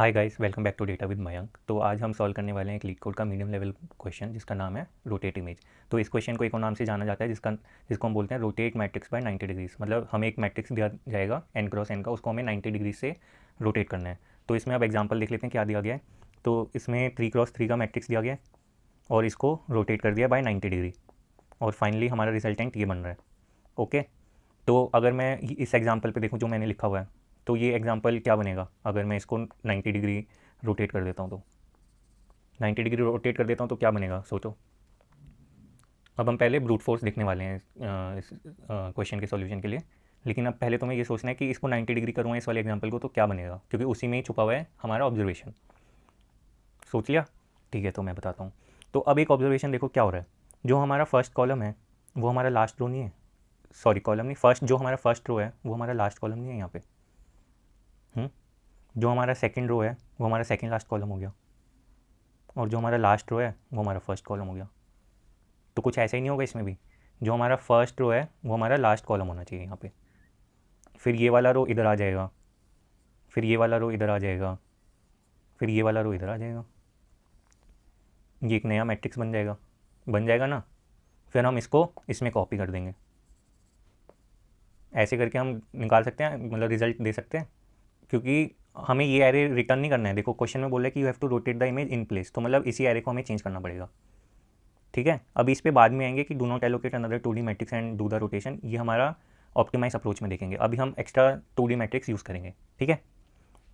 Hi guys, welcome back to data with Mayank. तो आज हम सॉल्व करने वाले हैं एक लीड कोड का मीडियम लेवल क्वेश्चन जिसका नाम है रोटेट इमेज। तो इस क्वेश्चन को एक और नाम से जाना जाता है जिसको हम बोलते हैं रोटेट मैट्रिक्स बाय 90 डिग्रीज। मतलब हमें एक मैट्रिक्स दिया जाएगा एन क्रॉस एन का, उसको हमें 90 डिग्री से रोटेट करना है। तो इसमें अब एग्जाम्पल देख लेते हैं क्या दिया गया है। तो इसमें 3x3 का मैट्रिक्स दिया गया है और इसको रोटेट कर दिया बाय 90 डिग्री, और फाइनली हमारा रिजल्टेंट ये बन रहा है। ओके, तो अगर मैं इस एग्जाम्पल पे देखूँ जो मैंने लिखा हुआ है, तो ये एग्जाम्पल क्या बनेगा अगर मैं इसको 90 डिग्री रोटेट कर देता हूँ। तो 90 डिग्री रोटेट कर देता हूँ तो क्या बनेगा सोचो। अब हम पहले ब्रूट फोर्स देखने वाले हैं इस क्वेश्चन के सॉल्यूशन के लिए। लेकिन अब पहले तुम्हें ये सोचना है कि इसको 90 डिग्री करूँगा इस वाले एग्जाम्पल को तो क्या बनेगा, क्योंकि उसी में ही छुपा हुआ है हमारा ऑब्जर्वेशन। सोच लिया? ठीक है, तो मैं बताता हूँ। तो अब एक ऑब्जर्वेशन देखो क्या हो रहा है। जो हमारा फर्स्ट कॉलम है वो हमारा लास्ट रो नहीं है। सॉरी, कॉलम नहीं, फर्स्ट जो हमारा फर्स्ट रो है वो हमारा लास्ट कॉलम नहीं है यहाँ पे। जो हमारा सेकंड रो है वो हमारा सेकंड लास्ट कॉलम हो गया, और जो हमारा लास्ट रो है वो हमारा फर्स्ट कॉलम हो गया। तो कुछ ऐसा ही नहीं होगा इसमें भी। जो हमारा फर्स्ट रो है वो हमारा लास्ट कॉलम होना चाहिए यहाँ पे। फिर ये वाला रो इधर आ जाएगा, फिर ये वाला रो इधर आ जाएगा, फिर ये वाला रो इधर आ जाएगा। ये एक नया मैट्रिक्स बन जाएगा ना। फिर हम इसको इसमें कॉपी कर देंगे। ऐसे करके हम निकाल सकते हैं, मतलब रिजल्ट दे सकते हैं। क्योंकि हमें ये एरे रिटर्न नहीं करना है। देखो क्वेश्चन में बोला है कि you have to rotate the image in place, तो मतलब इसी एरे को हमें चेंज करना पड़ेगा। ठीक है, अभी इस पे बाद में आएंगे कि do not allocate another 2D matrix and do the rotation. ये हमारा ऑप्टिमाइज अप्रोच में देखेंगे। अभी हम एक्स्ट्रा 2D मैट्रिक्स यूज़ करेंगे। ठीक है,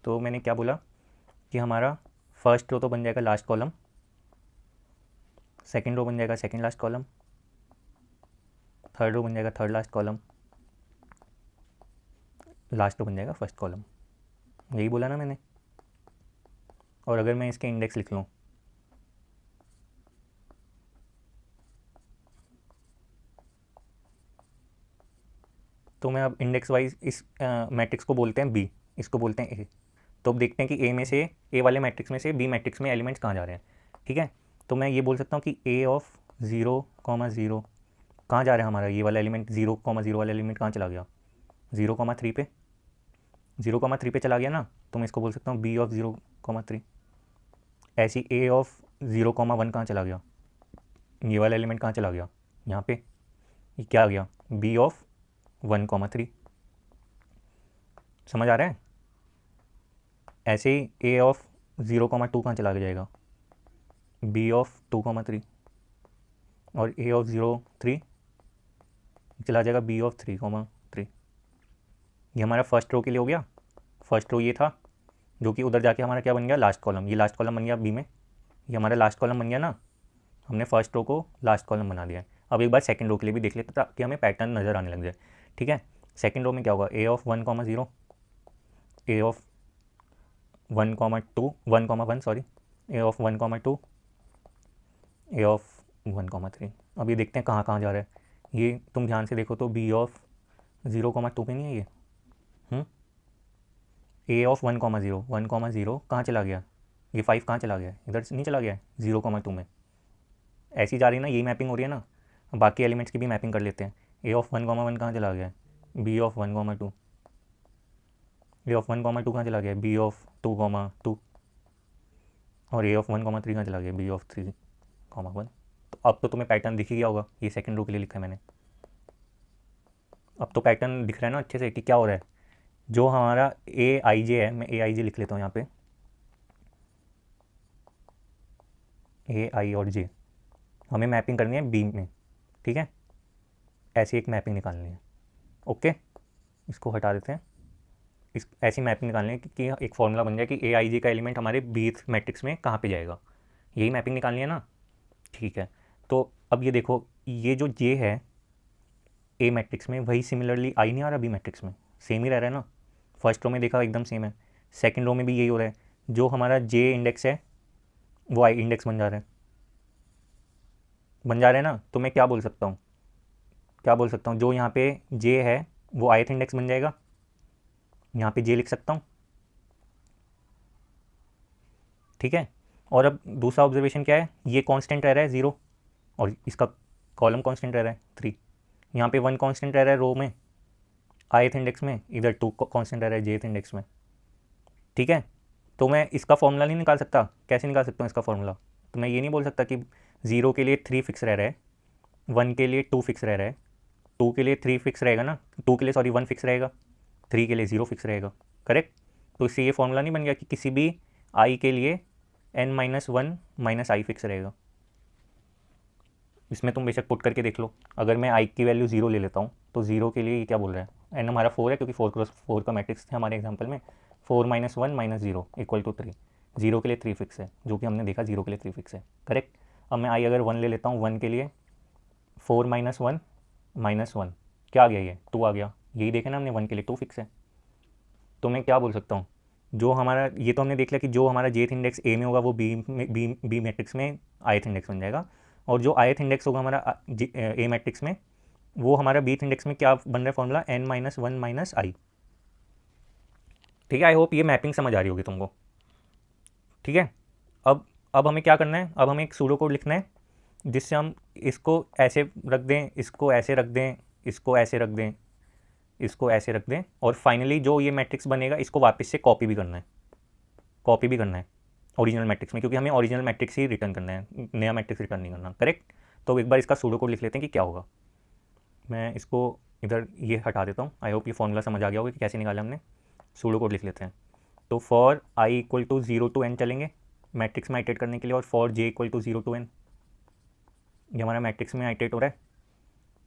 तो मैंने क्या बोला कि हमारा फर्स्ट रो तो बन जाएगा लास्ट कॉलम, सेकंड रो बन जाएगा second last column, third row बन जाएगा third last column, last row बन जाएगा फर्स्ट कॉलम। यही बोला ना मैंने। और अगर मैं इसके इंडेक्स लिख लूँ, तो मैं अब इंडेक्स वाइज इस मैट्रिक्स को बोलते हैं बी, इसको बोलते हैं ए। तो अब देखते हैं कि ए में से, ए वाले मैट्रिक्स में से बी मैट्रिक्स में एलिमेंट्स कहाँ जा रहे हैं। ठीक है, तो मैं ये बोल सकता हूँ कि ए ऑफ 0,0 कहाँ जा रहा है हमारा ये वाला एलिमेंट। 0,0 वाला एलिमेंट कहाँ चला गया? 0,3 पे। 0,3 पे चला गया ना, तो मैं इसको बोल सकता हूँ बी ऑफ 0,3। ऐसी ए ऑफ 0,1 कहाँ चला गया? ये वाला एलिमेंट कहाँ चला गया? यहाँ पे। ये क्या आ गया? B of 1,3। समझ आ रहा है? ऐसे ही ए ऑफ 0,2 कहाँ चला जाएगा? B of 2,3। और ए ऑफ 0,3 चला जाएगा बी ऑफ 3,3। ये हमारा फर्स्ट रो के लिए हो गया। फर्स्ट रो ये था जो कि उधर जाके हमारा क्या बन गया? Last column. ये लास्ट कॉलम बन गया बी में। ये हमारा लास्ट कॉलम बन गया ना। हमने फर्स्ट रो को लास्ट कॉलम बना दिया है। अब एक बार सेकंड रो के लिए भी देख लेते ताकि हमें पैटर्न नज़र आने लग जाए। ठीक है, सेकंड रो में क्या होगा? A of 1,0, A of 1,2, 1,1 sorry, A of 1,2, A of 1,3। अब ये देखते हैं कहाँ कहाँ जा रहा है। ये तुम ध्यान से देखो तो बी ऑफ 0,2 पे नहीं है ये। ए ऑफ 1,0, 1,0 कहाँ चला गया? ये 5 कहाँ चला गया? इधर नहीं चला गया है 0,2 में। ऐसी जा रही है ना, यही मैपिंग हो रही है ना। अब बाकी एलिमेंट्स की भी मैपिंग कर लेते हैं। ए ऑफ 1,1 कहाँ चला गया है? B of 1,2। ए ऑफ 1,2 कहाँ चला गया है? B of 2,2। और ए ऑफ 1,3 कहाँ चला गया? B of 3,1। तो अब तो तुम्हें पैटर्न दिख ही गया होगा। ये सेकंड रो के लिए लिखा है मैंने। अब तो पैटर्न दिख रहा है ना अच्छे से कि क्या हो रहा है। जो हमारा ए आई जे है, मैं ए आई जे लिख लेता हूँ यहाँ पे। ए आई और जे हमें मैपिंग करनी है बी में। ठीक है, ऐसी एक मैपिंग निकालनी है। ओके, इसको हटा देते हैं। इस ऐसी मैपिंग निकालनी है कि एक फॉर्मूला बन जाए कि ए आई जे का एलिमेंट हमारे बी मैट्रिक्स में कहाँ पे जाएगा। यही मैपिंग निकालनी है ना। ठीक है, तो अब ये देखो, ये जो जे है ए मैट्रिक्स में, वही सिमिलरली आई नहीं आ रहा बी मैट्रिक्स में। सेम ही रह रहा है ना। फर्स्ट रो में देखा एकदम सेम है, सेकंड रो में भी यही हो रहा है। जो हमारा जे इंडेक्स है वो आई इंडेक्स बन जा रहे हैं ना। तो मैं क्या बोल सकता हूँ, जो यहाँ पे जे है वो ith इंडेक्स बन जाएगा। यहाँ पे जे लिख सकता हूँ। ठीक है, और अब दूसरा ऑब्जर्वेशन क्या है? ये कांस्टेंट रह रहा है 0, और इसका कॉलम कांस्टेंट रह रहा है 3। यहाँ पे 1 कांस्टेंट रह रहा है रो में ith इंडेक्स में, इधर 2 कांस्टेंट रह रहा है jth इंडेक्स में। ठीक है, तो मैं इसका फॉर्मूला नहीं निकाल सकता? कैसे निकाल सकता हूँ इसका फॉर्मूला? तो मैं ये नहीं बोल सकता कि 0 के लिए 3 फिक्स रह रहा है, 1 के लिए 2 फिक्स रह रहा है, 2 के लिए 3 फिक्स रहेगा ना, 2 के लिए सॉरी 1 फिक्स रहेगा, 3 के लिए 0 फिक्स रहेगा, करेक्ट। तो इससे ये फॉर्मूला नहीं बन गया कि किसी भी आई के लिए n-1 - i फिक्स रहेगा। इसमें तुम बेशक पुट करके देख लो। अगर मैं आई की वैल्यू 0 ले लेता हूँ तो 0 के लिए ये क्या बोल रहा है, एन हमारा 4 है क्योंकि 4x4 का मैट्रिक्स है हमारे एग्जाम्पल में, 4-1 - 0 = 3। 0 के लिए 3 फिक्स है, जो कि हमने देखा 0 के लिए 3 फिक्स है, करेक्ट। अब मैं आई अगर 1 ले लेता हूँ, 1 के लिए 4-1 - 1 क्या आ गया, ये 2 आ गया। यही देखा ना हमने, 1 के लिए 2 फिक्स है। तो मैं क्या बोल सकता हूँ, जो हमारा ये तो हमने देख लिया कि जो हमारा जेथ इंडेक्स ए में होगा वो बी मैट्रिक्स में ith इंडेक्स बन जाएगा, और जो ith इंडेक्स होगा हमारा ए मैट्रिक्स में, वो हमारा बीथ इंडेक्स में क्या बन रहा है फॉर्मूला, n-1 - i। ठीक है, आई होप ये मैपिंग समझ आ रही होगी तुमको। ठीक है, अब हमें क्या करना है, अब हमें एक सूडो कोड लिखना है जिससे हम इसको ऐसे रख दें, इसको ऐसे रख दें, इसको ऐसे रख दें, इसको ऐसे रख दें, और फाइनली जो ये मैट्रिक्स बनेगा इसको वापस से कॉपी भी करना है, कॉपी भी करना है ओरिजिनल मैट्रिक्स में, क्योंकि हमें ओरिजिनल मैट्रिक्स ही रिटर्न करना है, नया मैट्रिक्स रिटर्न नहीं करना, करेक्ट। तो एक बार इसका सूडो कोड लिख लेते हैं कि क्या होगा। मैं इसको इधर ये हटा देता हूँ। आई होप ये फॉर्मूला समझ आ गया होगा कि कैसे निकाला हमने। सूडो कोड लिख लेते हैं। तो for i equal to 0 to n चलेंगे मैट्रिक्स में आइटेट करने के लिए, और for j equal to 0 to n, ये हमारा मैट्रिक्स में आइटेट हो रहा है।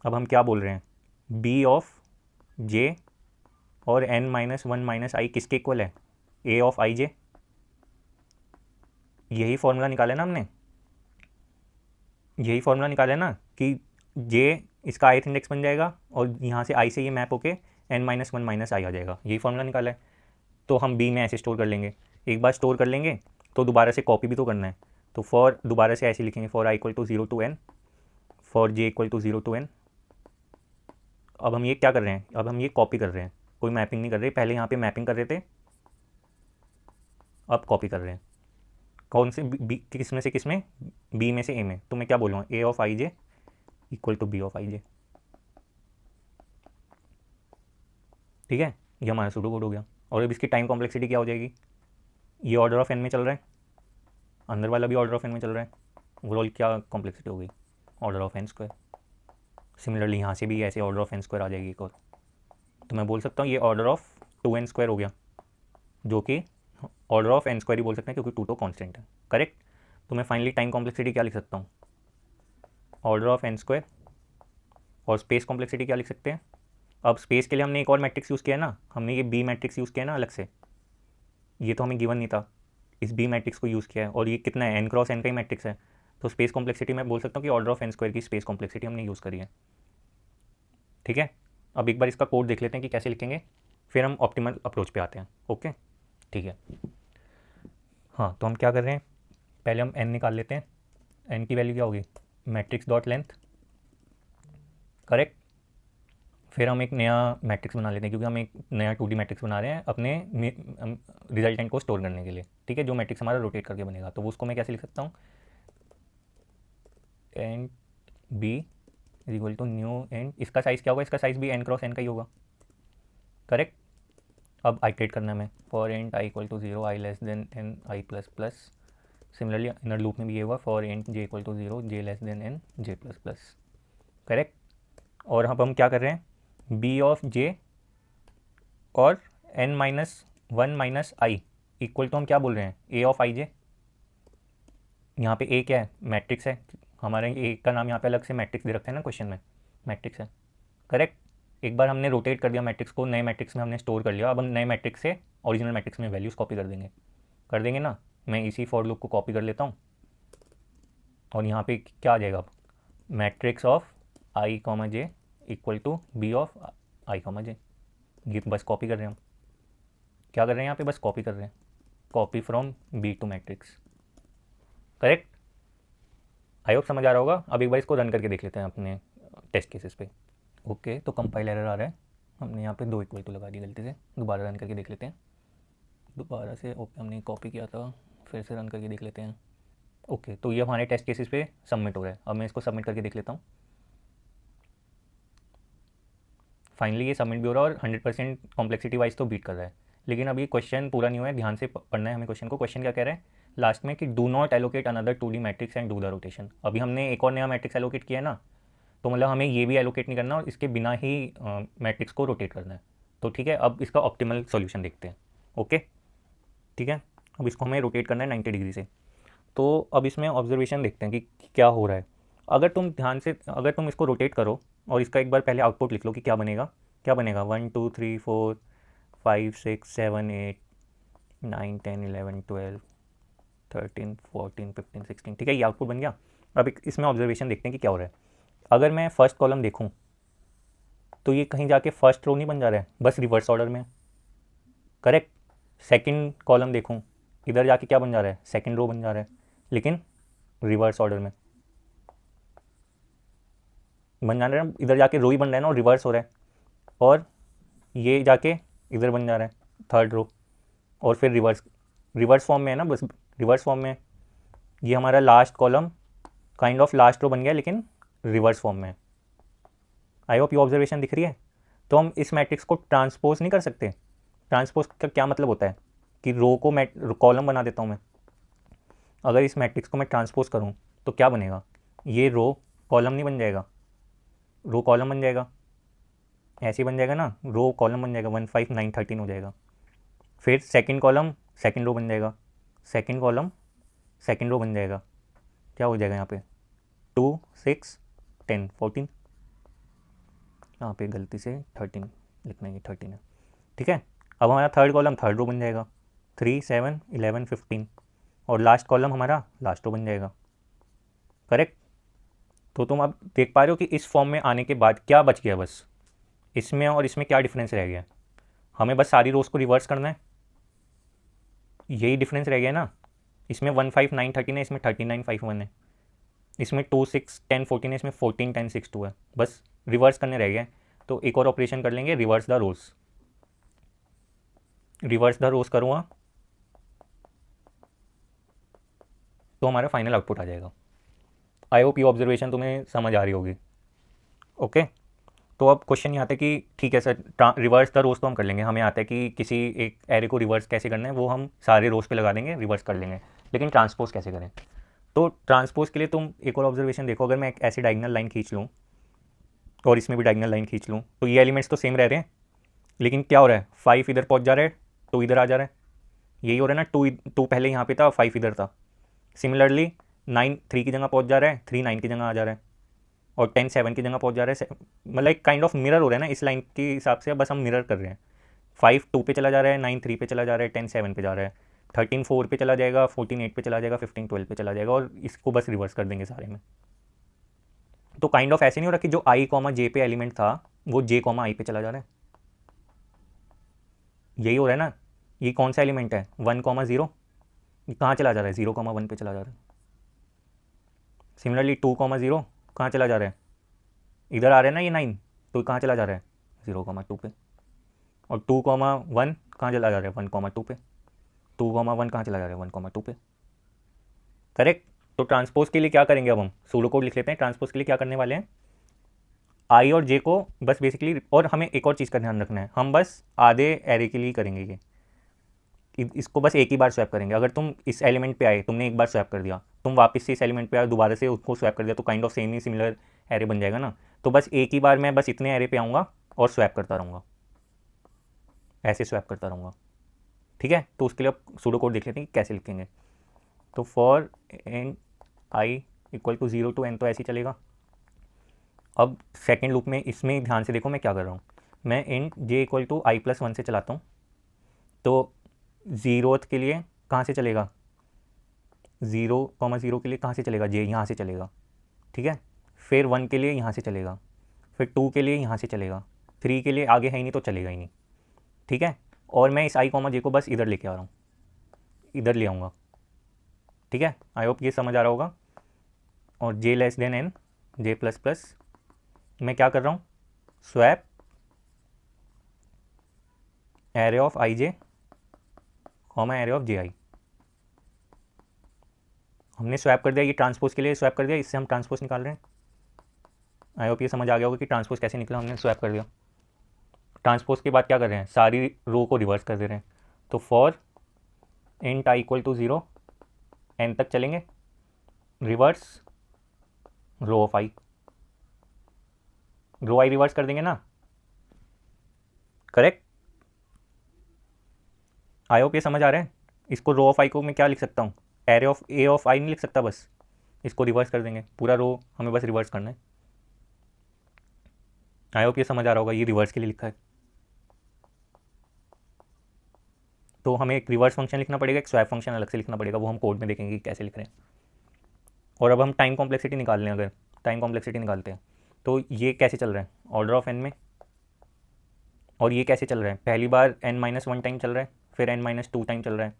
अब हम क्या बोल रहे हैं, b ऑफ j और n-1 - i किसके इक्वल है, a ऑफ i j। यही फॉर्मूला निकाला है ना हमने, यही फॉर्मूला निकाला है ना कि j इसका ith इंडेक्स बन जाएगा और यहाँ से i से ये मैप होके n-1 - i आ जाएगा, यही फॉर्मूला निकाला है। तो हम b में ऐसे स्टोर कर लेंगे, एक बार स्टोर कर लेंगे तो दोबारा से कॉपी भी तो करना है। तो फॉर दोबारा से ऐसे लिखेंगे, for i equal to 0 to n, for j equal to 0 to n। अब हम ये क्या कर रहे हैं, अब हम ये कॉपी कर रहे हैं, कोई मैपिंग नहीं कर रहे। पहले यहाँ पे मैपिंग कर रहे थे, अब कॉपी कर रहे हैं। कौन से बी किस में से किस में, बी में से ए में। तो मैं क्या बोलूँगा, A of I J equal to B of I J. ठीक है, ये हमारा सूडो कोड हो गया। और अब इसकी टाइम कॉम्प्लेक्सिटी क्या हो जाएगी, ये ऑर्डर ऑफ एन में चल रहा है, अंदर वाला भी ऑर्डर ऑफ एन में चल रहा है, ओवरऑल क्या कॉम्प्लेक्सिटी हो गई, order of n square. Similarly यहाँ से भी ऐसे ऑर्डर ऑफ एन स्क्वायर आ जाएगी एक और। तो मैं बोल सकता हूँ ये ऑर्डर ऑफ 2n स्क्वायर हो गया, जो कि ऑर्डर ऑफ एन स्क्वायर ही बोल सकते हैं क्योंकि 2 तो कॉन्स्टेंट है, करेक्ट। तो मैं फाइनली टाइम कॉम्प्लेक्सिटी क्या लिख सकता हूँ, ऑर्डर ऑफ एन स्क्वायर, और स्पेस कॉम्प्लेक्सिटी क्या लिख सकते हैं। अब स्पेस के लिए हमने एक और मैट्रिक्स यूज़ किया ना, हमने ये बी मैट्रिक्स यूज़ किया ना अलग से, ये तो हमें गिवन नहीं था, इस बी मैट्रिक्स को यूज़ किया है, और ये कितना है, n क्रॉस n का ही मैट्रिक्स है। तो स्पेस कॉम्प्लेक्सिटी मैं बोल सकता हूँ कि ऑर्डर ऑफ एन स्क्वायर की स्पेस कॉम्प्लेक्सिटी हमने यूज़ करी है। ठीक है, अब एक बार इसका कोड देख लेते हैं कि कैसे लिखेंगे, फिर हम ऑप्टिमल अप्रोच पे आते हैं। ओके, ठीक है। हाँ, तो हम क्या कर रहे हैं, पहले हम n निकाल लेते हैं। n की वैल्यू क्या होगी, मैट्रिक्स डॉट लेंथ, करेक्ट। फिर हम एक नया मैट्रिक्स बना लेते हैं क्योंकि हम एक नया 2D मैट्रिक्स बना रहे हैं अपने रिजल्टेंट को स्टोर करने के लिए। ठीक है, जो मैट्रिक्स हमारा रोटेट करके बनेगा, तो उसको मैं कैसे लिख सकता हूँ, int b is equal to new int, इसका साइज़ क्या होगा, इसका साइज़ भी n क्रॉस n का ही होगा, करेक्ट। अब आइट्रेट करना है मैं, for int i equal to 0 i less than n i plus plus. Similarly inner loop में भी ये होगा, for int j equal to 0 j less than n j plus plus, correct. और अब हम क्या कर रहे हैं, b ऑफ j और n-1 - i इक्वल टू हम क्या बोल रहे हैं, a ऑफ आई जे। यहाँ पे a क्या है, मैट्रिक्स है, हमारे a का नाम यहाँ पे अलग से मैट्रिक्स दे रखा है ना क्वेश्चन में, मैट्रिक्स है, करेक्ट। एक बार हमने रोटेट कर दिया मैट्रिक्स को, नए मैट्रिक्स में हमने स्टोर कर लिया। अब हम नए मैट्रिक्स से ओरिजिनल मैट्रिक्स में वैल्यूज़ कॉपी कर देंगे ना। मैं इसी फॉर लूप को कॉपी कर लेता हूँ, और यहाँ पे क्या आ जाएगा, अब matrix of I comma J equal to B of I comma J. ये बस कॉपी कर रहे हैं हम, क्या कर रहे हैं यहाँ पे, बस कॉपी कर रहे हैं, copy from B to matrix, correct. I hope समझ आ रहा होगा। अब एक बार इसको रन करके देख लेते हैं अपने टेस्ट केसेस पे। ओके, तो कंपाइल एरर आ रहा है, हमने यहाँ पे 2 इक्वल टू लगा दी गलती से। दोबारा रन करके देख लेते हैं, दोबारा से। ओके, हमने कॉपी किया था, फिर से रन करके देख लेते हैं। ओके, तो ये हमारे टेस्ट केसेस पे सबमिट हो रहा है। अब मैं इसको सबमिट करके देख लेता हूँ। फाइनली ये सबमिट भी हो रहा है और 100% कॉम्प्लेक्सिटी वाइज तो बीट कर रहा है, लेकिन अभी क्वेश्चन पूरा नहीं हुआ है, ध्यान से पढ़ना है हमें क्वेश्चन को। क्वेश्चन क्या कह रहा है लास्ट में कि do not allocate another 2D matrix and do the rotation. अभी हमने एक और नया मैट्रिक्स एलोकेट किया है ना, तो मतलब हमें ये भी एलोकेट नहीं करना और इसके बिना ही मैट्रिक्स को रोटेट करना है। तो ठीक है, अब इसका ऑप्टिमल सॉल्यूशन देखते हैं। ओके, ठीक है, अब इसको हमें रोटेट करना है 90 डिग्री से। तो अब इसमें ऑब्जर्वेशन देखते हैं कि क्या हो रहा है। अगर तुम ध्यान से, अगर तुम इसको रोटेट करो और इसका एक बार पहले आउटपुट लिख लो कि क्या बनेगा। क्या बनेगा, 1 2 3 4 5 6 7 8 9 10 11 12 13 14 15 16, ठीक है, ये आउटपुट बन गया। अब इसमें ऑब्जर्वेशन देखते हैं कि क्या हो रहा है। अगर मैं फर्स्ट कॉलम देखूं तो ये कहीं जाके फर्स्ट रो नहीं बन जा रहा है, बस रिवर्स ऑर्डर में। करेक्ट। सेकंड कॉलम देखूं, इधर जाके क्या बन जा रहा है, सेकंड रो बन जा रहा है, लेकिन रिवर्स ऑर्डर में बन जा रहा है। इधर जाके रो ही बन रहा है ना, और रिवर्स हो रहा है। और ये जाके इधर बन जा रहा है थर्ड रो, और फिर रिवर्स रिवर्स फॉर्म में है ना, बस रिवर्स फॉर्म में। ये हमारा last column kind of last row बन गया, लेकिन रिवर्स फॉर्म में है। आई होप ये ऑब्जर्वेशन दिख रही है। तो हम इस मैट्रिक्स को ट्रांसपोज नहीं कर सकते। ट्रांसपोज का क्या मतलब होता है कि रो को मैं कॉलम बना देता हूँ मैं। अगर इस मैट्रिक्स को मैं ट्रांसपोज करूँ तो क्या बनेगा, ये रो कॉलम नहीं बन जाएगा, रो कॉलम बन जाएगा। ऐसे ही बन जाएगा ना, रो कॉलम बन जाएगा, 1 5 9 13 हो जाएगा। फिर सेकंड कॉलम सेकंड रो बन जाएगा, सेकंड कॉलम सेकंड रो बन जाएगा। क्या हो जाएगा यहाँ पे, 2 6 10 14, यहाँ पे गलती से 13 लिखना है, ये 13 है, ठीक है। अब हमारा थर्ड कॉलम थर्ड रो बन जाएगा, 3 7 11 15, और लास्ट कॉलम हमारा लास्ट रो बन जाएगा। करेक्ट। तो तुम अब देख पा रहे हो कि इस फॉर्म में आने के बाद क्या बच गया, बस इसमें और इसमें क्या डिफरेंस रह गया। हमें बस सारी रोज को रिवर्स करना है, यही डिफरेंस रह गया ना। इसमें 1 5 9 13 है, इसमें 39 5 1 है। इसमें 2 6 10 14 है, इसमें 14 10 6 2 है। बस रिवर्स करने रह गए। तो एक और ऑपरेशन कर लेंगे, reverse the rows. Reverse the rows करूँगा तो हमारा फाइनल आउटपुट आ जाएगा। आई होप ये ऑब्जर्वेशन तुम्हें समझ आ रही होगी। ओके, तो अब क्वेश्चन ये आता है कि ठीक है सर, रिवर्स द रोज तो हम कर लेंगे, हमें आता है कि किसी एक एरे को रिवर्स कैसे करना है, वो हम सारे रोज पे लगा देंगे, रिवर्स कर लेंगे। लेकिन ट्रांसपोज कैसे करें। तो ट्रांसपोज के लिए तुम एक और ऑब्जर्वेशन देखो। अगर मैं एक ऐसी डायगोनल लाइन खींच लूँ और इसमें भी डायगोनल लाइन खींच लूँ, तो ये एलिमेंट्स तो सेम रह रहे हैं, लेकिन क्या हो रहा है, 5 इधर पहुँच जा रहा है, 2 इधर आ जा रहा है। यही हो रहा है ना, 2 पहले यहाँ पे था, 5 इधर था। सिमिलरली 9 3 की जगह पहुँच जा रहा है, 3 9 की जगह आ जा रहा है, और 10 7 की जगह पहुँच जा रहा है। मतलब एक काइंड ऑफ मिरर हो रहा है ना इस लाइन के हिसाब से, बस हम मिरर कर रहे हैं। 5 2 पे चला जा रहा है, 9 3 पे चला जा रहा है, 10 7 पे जा रहा है, 13 4 पे चला जाएगा, 14 8 पे चला जाएगा, 15 12 पे चला जाएगा, और इसको बस रिवर्स कर देंगे सारे में। तो काइंड ऑफ ऐसे नहीं हो रहा कि जो आई कॉमा जे पे एलिमेंट था वो जे कॉमा आई पे चला जा रहा है। यही हो रहा है ना। ये कौन सा एलिमेंट है, 1 कॉमा 0, ये कहाँ चला जा रहा है, 0 कॉमा 1 पे चला जा रहा है। सिमिलरली 2 कॉमा 0 कहाँ चला जा रहा है, इधर आ रहा है ना ये 9, तो कहाँ चला जा रहा है, 0 कॉमा 2 पे। और 2 कॉमा 1 कहाँ चला जा रहा है, 1 कॉमा 2 पे। 2 कॉमा 1 कहाँ चला जा रहा है, 1 कॉमा 2 पे। करेक्ट। तो ट्रांसपोज के लिए क्या करेंगे, अब हम सूडो कोड लिख लेते हैं। ट्रांसपोज के लिए क्या करने वाले हैं, आई और जे को बस बेसिकली, और हमें एक और चीज़ का ध्यान रखना है, हम बस आधे एरे के लिए करेंगे ये, इसको बस एक ही बार स्वैप करेंगे। अगर तुम इस एलिमेंट पे आए, तुमने एक बार स्वैप कर दिया, तुम वापस से इस एलिमेंट पे आए, दोबारा से उसको स्वैप कर दिया, तो kind of same he similar array बन जाएगा ना। तो बस एक ही बार मैं बस इतने एरे पे आऊँगा और स्वैप करता रहूँगा, ऐसे स्वैप करता रहूँगा। ठीक है, तो उसके लिए अब सूडो कोड देख लेते हैं कि कैसे लिखेंगे। तो for int i equal to 0 to n, तो ऐसे ही चलेगा। अब सेकेंड लूप में इसमें ध्यान से देखो मैं क्या कर रहा हूँ। मैं इन जे इक्वल टू आई प्लस 1 से चलाता हूँ, तो 0th के लिए कहाँ से चलेगा, 0 कॉमा 0 के लिए कहाँ से चलेगा, जे यहाँ से चलेगा, ठीक है। फिर 1 के लिए यहाँ से चलेगा, फिर 2 के लिए यहाँ से चलेगा, 3 के लिए आगे है ही नहीं तो चलेगा ही नहीं, ठीक है। और मैं इस आई कॉमा जे को बस इधर लेके आ रहा हूँ, इधर ले आऊँगा, ठीक है। आई होप ये समझ आ रहा होगा। और J less than N, J plus plus, मैं क्या कर रहा हूँ, swap array of I J comma array of J I. हमने स्वैप कर दिया, ये ट्रांसपोज के लिए स्वैप कर दिया, इससे हम ट्रांसपोज निकाल रहे हैं। आई होप ये समझ आ गया होगा कि ट्रांसपोज कैसे निकला, हमने स्वैप कर दिया। ट्रांसपोज के बाद क्या कर रहे हैं, सारी रो को रिवर्स कर दे रहे हैं। तो for int i equal to 0 n तक चलेंगे, reverse row of i, row i reverse कर देंगे ना, करेक्ट। आई होप ये समझ आ रहा है। इसको रो ऑफ आई को मैं क्या लिख सकता हूँ, एरे ऑफ ए ऑफ आई नहीं लिख सकता, बस इसको रिवर्स कर देंगे, पूरा रो हमें बस रिवर्स करना है। आई होप ये समझ आ रहा होगा, ये रिवर्स के लिए लिखा है। तो हमें एक रिवर्स फंक्शन लिखना पड़ेगा, एक स्वैप फंक्शन अलग से लिखना पड़ेगा, वो हम कोड में देखेंगे कि कैसे लिख रहे हैं। और अब हम टाइम कॉम्प्लेक्सिटी निकाल लें, अगर टाइम कॉम्प्लेक्सिटी निकालते हैं तो ये कैसे चल रहा है, ऑर्डर ऑफ एन में, और ये कैसे चल रहा है, पहली बार n-1 टाइम चल रहा है, फिर n-2 टाइम चल रहा है,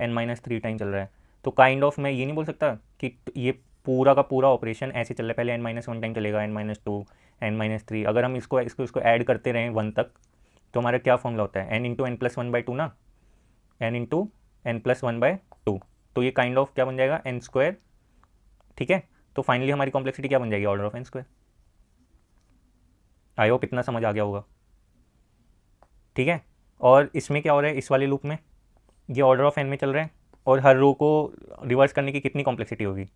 n-3 टाइम चल रहा है। तो काइंड ऑफ मैं ये नहीं बोल सकता कि ये पूरा का पूरा ऑपरेशन ऐसे चल रहा है, पहले n-1 टाइम चलेगा, n-2, n-3, अगर हम इसको ऐड करते रहें 1 तक, तो हमारा क्या फॉर्मूला होता है, n इंटू एन प्लस 1/2 ना, n इंटू एन प्लस 1/2। तो ये काइंड ऑफ क्या बन जाएगा, n स्क्वायर, ठीक है। तो फाइनली हमारी कॉम्प्लेक्सिटी क्या बन जाएगी, order of n square. I hope इतना समझ आ गया होगा, ठीक है। और इसमें क्या हो रहा है, इस वाले लूप में ये ऑर्डर ऑफ एन में चल रहा है, और हर रो को रिवर्स करने की कितनी कॉम्प्लेक्सिटी होगी,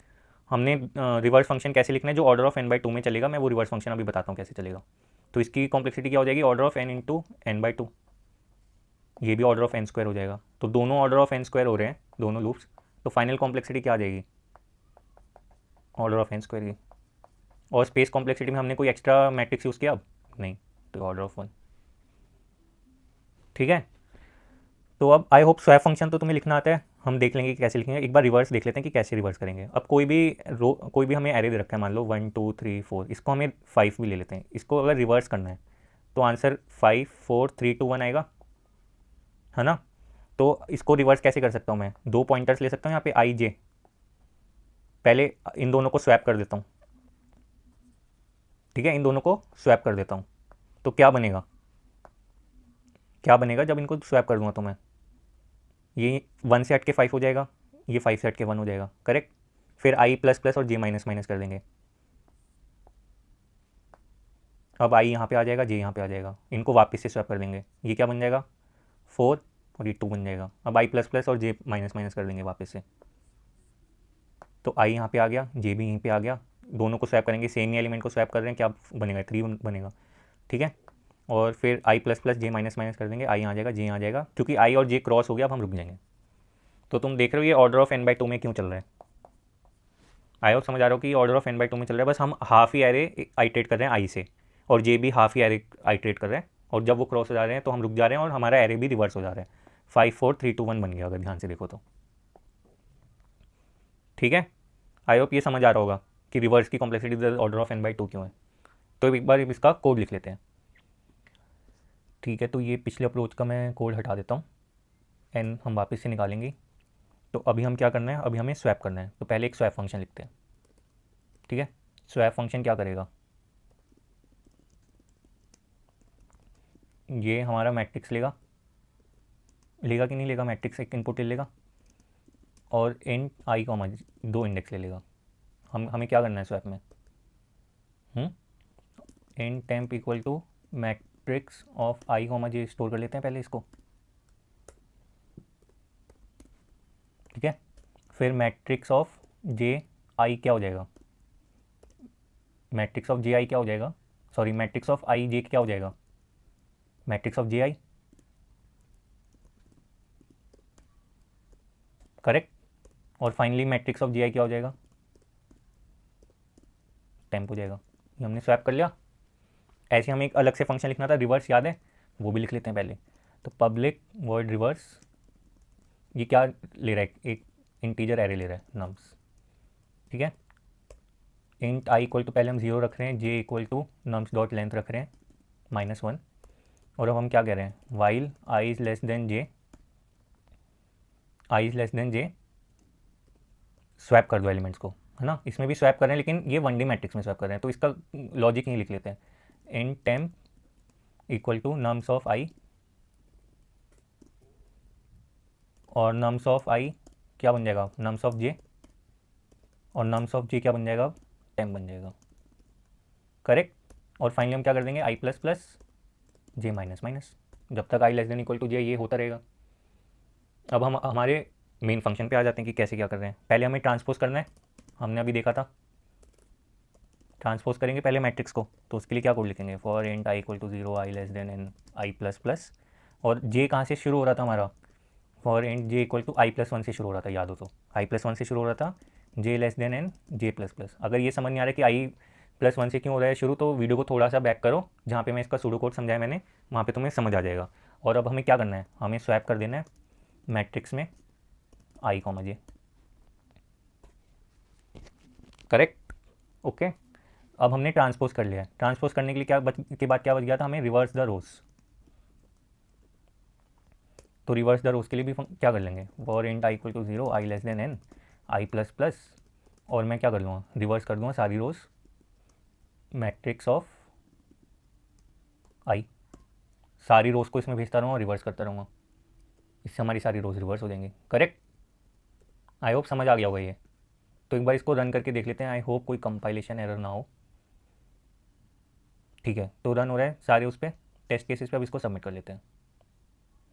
हमने रिवर्स फंक्शन कैसे लिखना है, जो ऑर्डर ऑफ n/2 में चलेगा, मैं वो रिवर्स फंक्शन अभी बताता हूँ कैसे चलेगा। तो इसकी कॉम्प्लेक्सिटी क्या हो जाएगी, order of n into n/2, ये भी ऑर्डर ऑफ n स्क्वायर हो जाएगा। तो दोनों ऑर्डर ऑफ n स्क्वायर हो रहे हैं दोनों लूप्स, तो फाइनल कॉम्प्लेक्सिटी क्या आ जाएगी, ऑर्डर ऑफ n स्क्वायर की। और स्पेस कॉम्प्लेक्सिटी में हमने कोई एक्स्ट्रा मैट्रिक्स यूज़ किया अब नहीं, तो ऑर्डर ऑफ 1, ठीक है। तो अब आई होप स्वैप फंक्शन तो तुम्हें लिखना आता है, हम देख लेंगे कि कैसे लिखेंगे। एक बार रिवर्स देख लेते हैं कि कैसे रिवर्स करेंगे। अब कोई भी हमें एरे दे रखा है, मान लो 1 2 3 4, इसको हमें 5 भी ले लेते हैं। इसको अगर रिवर्स करना है तो आंसर 5 4 3 2 1 आएगा, है ना। तो इसको रिवर्स कैसे कर सकता हूँ मैं, 2 पॉइंटर्स ले सकता हूँ यहाँ पे आई जे, पहले इन दोनों को स्वैप कर देता हूँ, ठीक है, इन दोनों को स्वैप कर देता हूँ। तो क्या बनेगा, क्या बनेगा जब इनको स्वैप कर दूंगा, तो मैं ये 1 से हट के 5 हो जाएगा, ये 5 से हट के 1 हो जाएगा, करेक्ट। फिर आई प्लस प्लस और जे माइनस माइनस कर देंगे, अब आई यहाँ पे आ जाएगा, जे यहाँ पे आ जाएगा, इनको वापस से स्वैप कर देंगे, ये क्या बन जाएगा 4 और ये 2 बन जाएगा। अब आई प्लस प्लस और जे माइनस माइनस कर देंगे वापस से, तो आई यहाँ पे आ गया, जे भी यहीं पे आ गया, दोनों को स्वैप करेंगे, सेम ही एलिमेंट को स्वैप कर रहे हैं, क्या बनेगा 3 बनेगा, ठीक है। और फिर आई प्लस प्लस जे माइनस माइनस कर देंगे, आई यहाँ आ जाएगा, जे यहाँ आ जाएगा, क्योंकि आई और जे क्रॉस हो गया, अब हम रुक जाएंगे। तो तुम देख रहे हो ये ऑर्डर ऑफ n/2 में क्यों चल रहा है, आई और समझ आ रहा हो कि ऑर्डर ऑफ n/2 में चल रहा है, बस हम हाफ ही एरे आइट्रेट कर रहे हैं आई से, और जे भी हाफ ही एरे आइट्रेट कर रहे हैं, और जब वो क्रॉस हो जा रहे हैं तो हम रुक जा रहे हैं, और हमारा एरे भी रिवर्स हो जा रहा है, 5 4 3 2 1 बन गया, अगर ध्यान से देखो तो, ठीक है। आई होप ये समझ आ रहा होगा कि रिवर्स की कॉम्प्लेक्सिटी ऑर्डर ऑफ n/2 क्यों है। तो एक बार इसका कोड लिख लेते हैं, ठीक है। तो ये पिछले अप्रोच का मैं कोड हटा देता हूँ, एन हम वापस से निकालेंगे। तो अभी हम क्या करना है, अभी हमें स्वैप करना है, तो पहले एक स्वैप फंक्शन लिखते हैं, ठीक है। स्वैप फंक्शन क्या करेगा, ये हमारा मैट्रिक्स लेगा, लेगा कि नहीं लेगा, मैट्रिक्स एक इनपुट ले लेगा, और इन आई का 2 इंडेक्स ले लेगा। हमें क्या करना है स्वैप में, int temp equal to matrix of I comma J store कर लेते हैं पहले इसको, ठीक है। फिर मैट्रिक्स ऑफ जे आई क्या हो जाएगा, मैट्रिक्स ऑफ जे आई क्या हो जाएगा, सॉरी मैट्रिक्स ऑफ आई जे क्या हो जाएगा, matrix of J I, correct. और फाइनली मैट्रिक्स ऑफ जे आई क्या हो जाएगा, टेम्प हो जाएगा। ये हमने स्वैप कर लिया। ऐसे हमें एक अलग से फंक्शन लिखना था रिवर्स, याद है, वो भी लिख लेते हैं पहले। तो पब्लिक वर्ड रिवर्स, ये क्या ले रहा है, एक इंटीजर एरे ले रहा है नम्स, ठीक है। इंट आई इक्वल टू पहले हम 0 रख रहे हैं, J equal to nums dot length रख रहे हैं -1, और अब हम क्या कह रहे हैं, while I is less than J, I is less than J, swap कर दो एलिमेंट्स को, है ना। इसमें भी स्वैप कर रहे हैं, लेकिन ये 1D मैट्रिक्स में स्वैप कर रहे हैं, तो इसका लॉजिक यहीं लिख लेते हैं, int temp equal to nums of I, और नम्स ऑफ आई क्या बन जाएगा, नम्स ऑफ जे, और नम्स ऑफ जे क्या बन जाएगा, टेम्प बन जाएगा, करेक्ट। और फाइनली हम क्या कर देंगे, आई प्लस प्लस जे माइनस माइनस, जब तक आई लेस देन इक्वल टू जे ये होता रहेगा, अब हम हमारे मेन फंक्शन पे आ जाते हैं कि कैसे क्या कर रहे हैं। पहले हमें ट्रांसपोज करना है, हमने अभी देखा था। ट्रांसपोज करेंगे पहले मैट्रिक्स को, तो उसके लिए क्या कोड लिखेंगे, for int i equal to 0 i less than n i plus plus, और जे कहाँ से शुरू हो रहा था हमारा, for int j equal to i plus one से शुरू हो रहा था, याद हो तो आई प्लस वन से शुरू हो रहा था, J less than N J plus plus. अगर ये समझ नहीं आ रहा है कि आई प्लस वन से क्यों हो रहा है शुरू, तो वीडियो को थोड़ा सा बैक करो, जहाँ पे मैं इसका सूडो कोड समझाया मैंने, वहाँ पे तुम्हें समझ आ जाएगा। और अब हमें क्या करना है, हमें स्वैप कर देना है मैट्रिक्स में आई कॉमा जे, करेक्ट, ओके। अब हमने ट्रांसपोज कर लिया है। ट्रांसपोज करने के लिए के बाद क्या बच गया था, हमें रिवर्स द रोज। तो रिवर्स द रोज के लिए भी हम क्या कर लेंगे, for int i equal to 0 i less than n i plus plus, और मैं क्या कर लूँगा, रिवर्स कर दूँगा सारी रोज मैट्रिक्स ऑफ आई, सारी रोज को इसमें भेजता रहूँगा, रिवर्स करता रहूँगा, इससे हमारी सारी रोज रिवर्स हो जाएंगी, करेक्ट। आई होप समझ आ गया होगा ये। तो एक बार इसको रन करके देख लेते हैं, आई होप कोई कंपाइलेशन एरर ना हो। ठीक है, तो रन हो रहा है सारे उस पर टेस्ट केसेस पे। अब इसको सबमिट कर लेते हैं।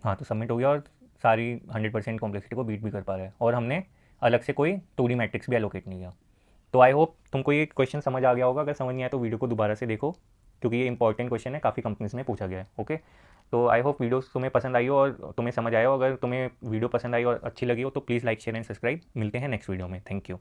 हाँ, तो सबमिट हो गया, और सारी 100% कॉम्प्लेक्सिटी को बीट भी कर पा रहा है, और हमने अलग से कोई 2D मैट्रिक्स भी एलोकेट नहीं किया। तो आई होप तुमको ये क्वेश्चन समझ आ गया होगा। अगर समझ नहीं आया तो वीडियो को दोबारा से देखो, क्योंकि ये इंपॉर्टेंट क्वेश्चन है, काफ़ी कंपनीज में पूछा गया है। ओके, तो आई होप वीडियो तुम्हें पसंद आई हो और तुम्हें समझ आया हो। अगर तुम्हें वीडियो पसंद आई और अच्छी लगी हो तो please like share and subscribe. मिलते हैं नेक्स्ट वीडियो में। Thank you.